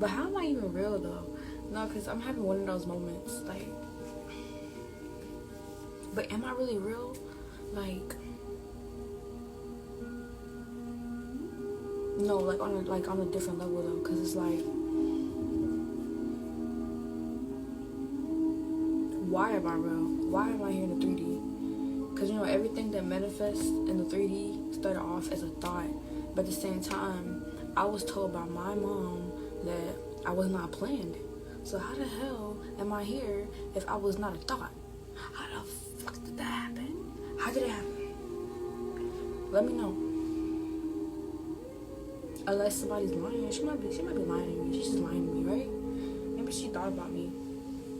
But how am I even real though? No, because I'm having one of those moments, like, but am I really real? Like, no, like on a different level though, because it's like, why am I real? Why am I here in the 3D? Because, you know, everything that manifests in the 3D started off as a thought. But at the same time, I was told by my mom that I was not planned. So how the hell am I here if I was not a thought? How the fuck did that happen? How did it happen? Let me know. Unless somebody's lying. She might be lying to me. She's just lying to me, right? Maybe she thought about me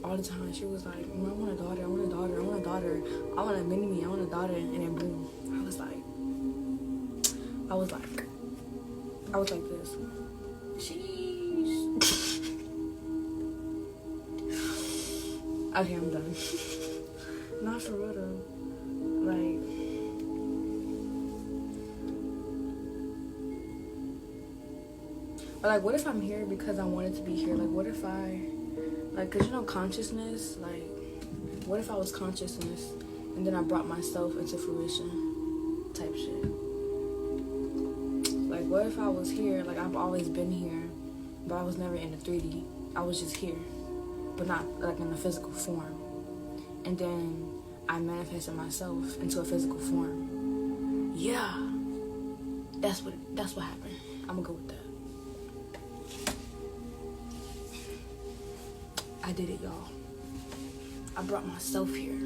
all the time. She was like, I want a daughter, I want a daughter, I want a daughter, I want a mini me, I want a daughter, and then boom. I was like this. Sheesh. Okay, I'm done. Not for real though. Like, what if I'm here because I wanted to be here? Like, what if cause you know, consciousness, like, what if I was consciousness and then I brought myself into fruition type shit? Like, what if I was here, like, I've always been here, but I was never in the 3D. I was just here, but not, like, in a physical form. And then I manifested myself into a physical form. Yeah. That's what happened. I'm gonna go with that. I did it, y'all. I brought myself here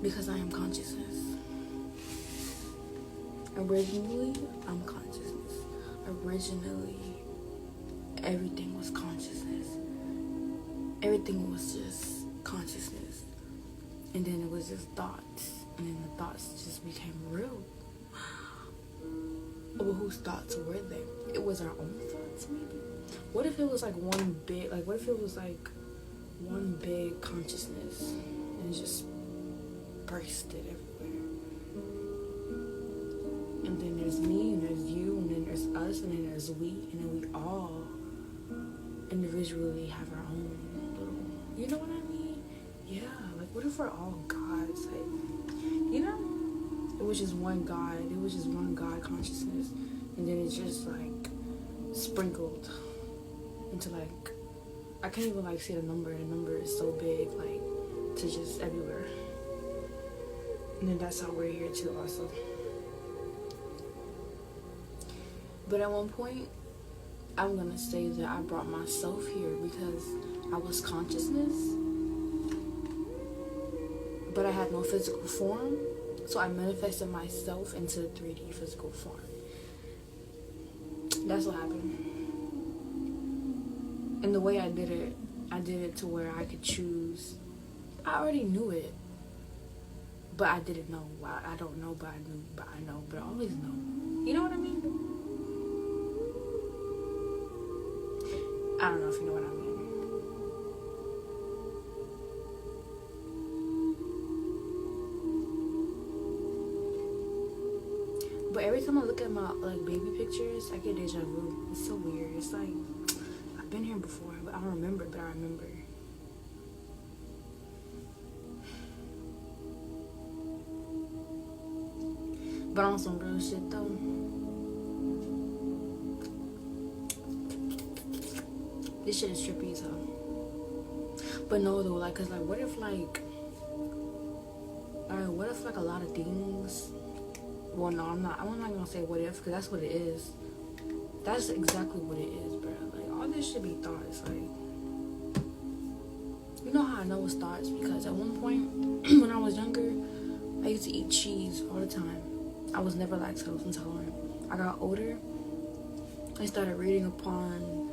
because I am consciousness. Originally, I'm consciousness. Originally, everything was consciousness. Everything was just consciousness. And then it was just thoughts. And then the thoughts just became real. But whose thoughts were they? It was our own thoughts, maybe? What if it was like one big consciousness and it just bursted everywhere? And then there's me, and there's you, and then there's us, and then there's we, and then we all individually have our own little, you know what I mean? Yeah, like what if we're all gods? Like, you know? It was just one God. It was just one God consciousness. And then it's just like sprinkled into like, I can't even like see the number. The number is so big, like, to just everywhere. And then that's how we're here too also. But at one point, I'm gonna say that I brought myself here because I was consciousness, but I had no physical form. So I manifested myself into 3D physical form. That's what happened. And the way I did it to where I could choose. I already knew it, but I didn't know. I don't know, but I knew, but I know, but I always know. You know what I mean? I don't know if you know what I mean. But every time I look at my like baby pictures, I get deja vu. It's so weird. It's like I've been here before, but I don't remember. But I remember. But on some real shit though, this shit is trippy as hell. But no though, like, cause like, what if like a lot of things. Well, no, I'm not gonna say what if, because that's what it is. That's exactly what it is, bro. Like, all this should be thoughts. Like, you know how I know it's thoughts? Because at one point, when I was younger, I used to eat cheese all the time. I was never lactose intolerant. I got older. I started reading upon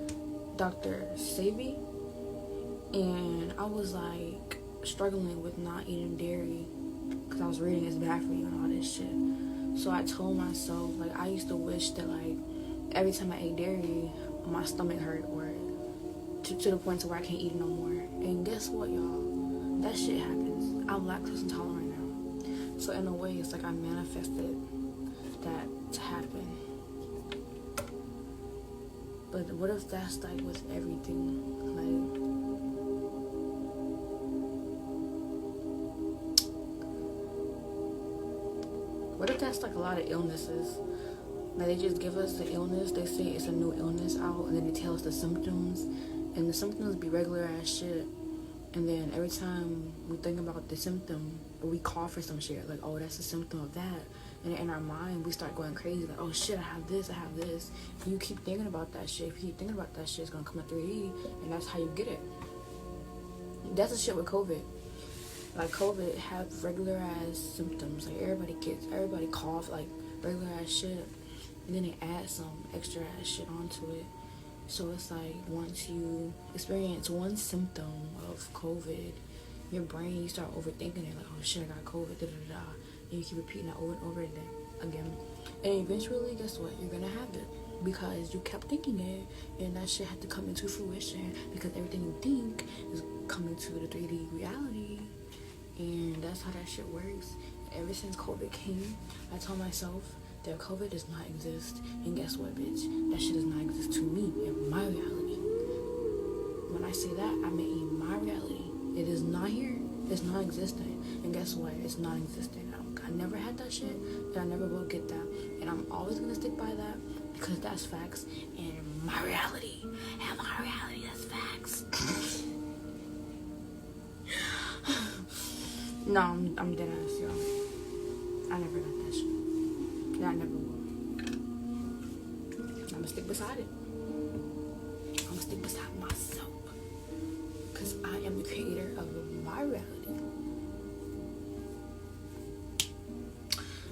Dr. Sebi, and I was like struggling with not eating dairy because I was reading it's bad for you and all this shit. So I told myself, like, I used to wish that, like, every time I ate dairy, my stomach hurt, or to the point to where I can't eat it no more. And guess what, y'all? That shit happens. I'm lactose intolerant now. So in a way, it's like I manifested that to happen. But But what if that's like with everything? Like, what if that's like a lot of illnesses? Like, they just give us the illness, they say it's a new illness out, and then they tell us the symptoms, and the symptoms be regular ass shit. And then every time we think about the symptom, we call for some shit, like, oh, that's a symptom of that. And in our mind, we start going crazy, like, oh shit, I have this. And you keep thinking about that shit. If you keep thinking about that shit, it's gonna come to 3D, and that's how you get it. That's the shit with COVID. Like, COVID have regular ass symptoms. Like, everybody cough, like, regular ass shit. And then they add some extra ass shit onto it. So it's like, once you experience one symptom of COVID, your brain, you start overthinking it. Like, oh shit, I got COVID, da-da-da-da. And you keep repeating that over and over again. And eventually, guess what? You're gonna have it. Because you kept thinking it, and that shit had to come into fruition. Because everything you think is coming to the 3D reality. And that's how that shit works. Ever since COVID came, I told myself that COVID does not exist. And guess what, bitch? That shit does not exist to me in my reality. When I say that, I mean in my reality. It is not here. It's not existent. And guess what? It's not existent. I never had that shit, and I never will get that. And I'm always gonna stick by that because that's facts. And my reality, that's facts. No, I'm dead ass, y'all. I never got that shit. Yeah, I never will. I'ma stick beside it. I'ma stick beside myself. Because I am the creator of my reality.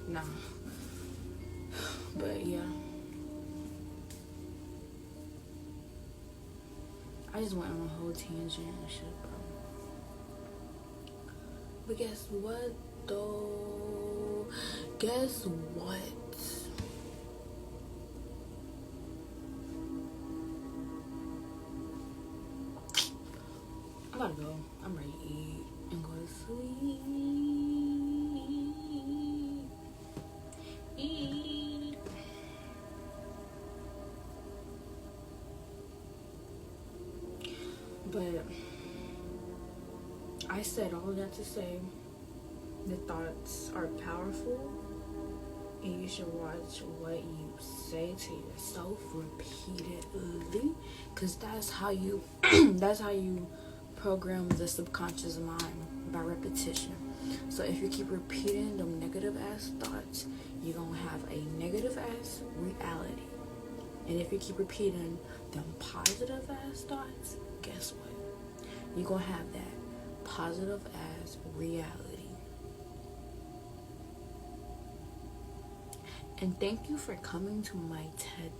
No. But yeah. I just went on a whole tangent and shit, bro. But guess what, though? Guess what? I gotta go. I'm ready to eat and go to sleep. Eat. But I said all that to say that thoughts are powerful, and you should watch what you say to yourself repeatedly, because that's how you program the subconscious mind, by repetition. So if you keep repeating them negative ass thoughts, you're gonna have a negative ass reality. And if you keep repeating them positive ass thoughts, guess what? You're gonna have that positive ass reality. And thank you for coming to my TED